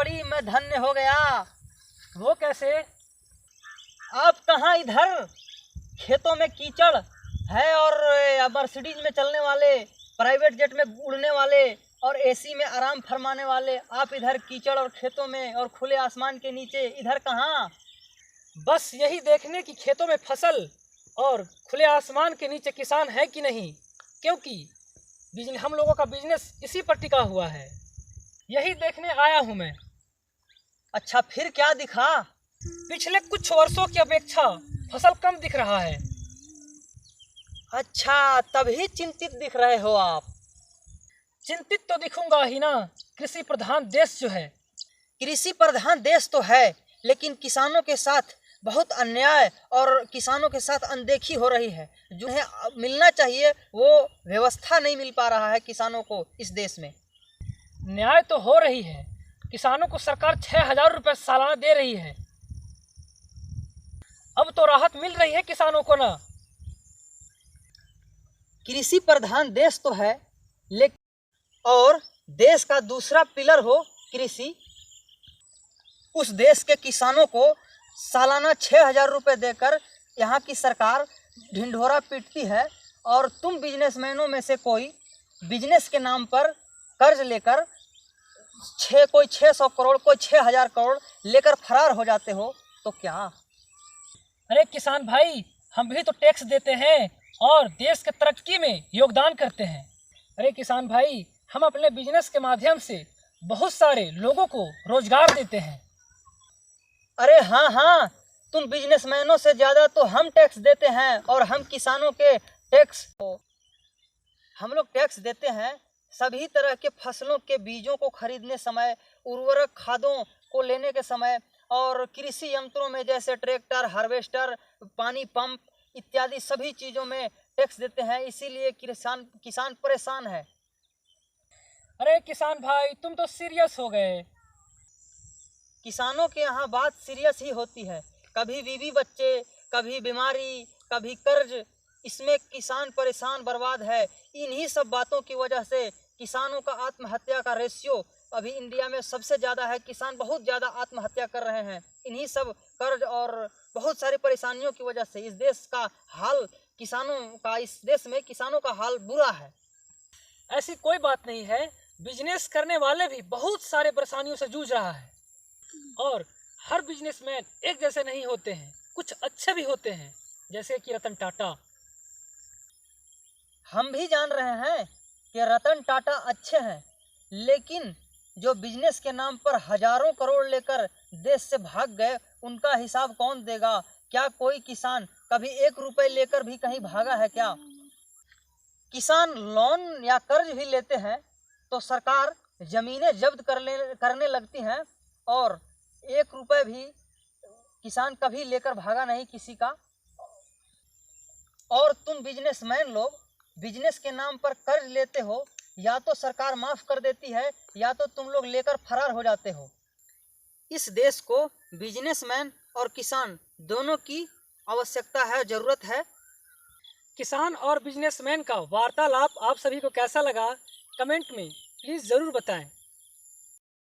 तुम्हारी मैं धन्य हो गया। वो कैसे? आप कहाँ, इधर खेतों में कीचड़ है और मर्सिडीज में चलने वाले, प्राइवेट जेट में उड़ने वाले और एसी में आराम फरमाने वाले, आप इधर कीचड़ और खेतों में और खुले आसमान के नीचे, इधर कहाँ? बस यही देखने की खेतों में फसल और खुले आसमान के नीचे किसान है कि नहीं, क्योंकि हम लोगों का बिजनेस इसी पर टिका हुआ है। यही देखने आया हूँ मैं। अच्छा, फिर क्या दिखा? पिछले कुछ वर्षों की अपेक्षा फसल कम दिख रहा है। अच्छा, तभी चिंतित दिख रहे हो आप। चिंतित तो दिखूंगा ही ना, कृषि प्रधान देश जो है। कृषि प्रधान देश तो है, लेकिन किसानों के साथ बहुत अन्याय और किसानों के साथ अनदेखी हो रही है। जो है मिलना चाहिए वो व्यवस्था नहीं मिल पा रहा है किसानों को इस देश में। न्याय तो हो रही है, किसानों को सरकार 6,000 रुपये सालाना दे रही है। अब तो राहत मिल रही है किसानों को ना। कृषि प्रधान देश तो है, लेकिन और देश का दूसरा पिलर हो कृषि, उस देश के किसानों को सालाना 6,000 रुपये देकर यहाँ की सरकार ढिंढोरा पीटती है, और तुम बिजनेसमैनों में से कोई बिजनेस के नाम पर कर्ज लेकर कोई 600 करोड़, कोई 6,000 करोड़ लेकर फरार हो जाते हो, तो क्या? अरे किसान भाई, हम भी तो टैक्स देते हैं और देश के तरक्की में योगदान करते हैं। अरे किसान भाई, हम अपने बिजनेस के माध्यम से बहुत सारे लोगों को रोजगार देते हैं। अरे हाँ हाँ, तुम बिजनेसमैनों से ज़्यादा तो हम टैक्स देते हैं, और हम किसानों के टैक्स हम लोग टैक्स देते हैं सभी तरह के फसलों के बीजों को खरीदने समय, उर्वरक खादों को लेने के समय, और कृषि यंत्रों में जैसे ट्रैक्टर, हार्वेस्टर, पानी पंप इत्यादि सभी चीज़ों में टैक्स देते हैं। इसीलिए किसान परेशान है। अरे किसान भाई, तुम तो सीरियस हो गए। किसानों के यहाँ बात सीरियस ही होती है। कभी बीवी बच्चे, कभी बीमारी, कभी कर्ज, इसमें किसान परेशान बर्बाद है। इन्हीं सब बातों की वजह से किसानों का आत्महत्या का रेशियो अभी इंडिया में सबसे ज़्यादा है। किसान बहुत ज़्यादा आत्महत्या कर रहे हैं। इन्हीं सब कर्ज और बहुत सारी परेशानियों की वजह से इस देश का हाल, इस देश में किसानों का हाल बुरा है। ऐसी कोई बात नहीं है, बिजनेस करने वाले भी बहुत सारे परेशानियों से जूझ रहा है, और हर बिजनेसमैन एक जैसे नहीं होते हैं, कुछ अच्छे भी होते हैं, जैसे कि रतन टाटा। हम भी जान रहे हैं कि रतन टाटा अच्छे हैं, लेकिन जो बिजनेस के नाम पर हजारों करोड़ लेकर देश से भाग गए, उनका हिसाब कौन देगा? क्या कोई किसान कभी 1 रुपये लेकर भी कहीं भागा है क्या? किसान लोन या कर्ज भी लेते हैं तो सरकार जमीनें जब्त करने लगती हैं, और 1 रुपये भी किसान कभी लेकर भागा नहीं किसी का। और तुम बिजनेसमैन लोग बिजनेस के नाम पर कर्ज लेते हो, या तो सरकार माफ़ कर देती है, या तो तुम लोग लेकर फरार हो जाते हो। इस देश को बिजनेसमैन और किसान दोनों की आवश्यकता है, ज़रूरत है। किसान और बिजनेसमैन का वार्तालाप आप सभी को कैसा लगा, कमेंट में प्लीज़ ज़रूर बताएं।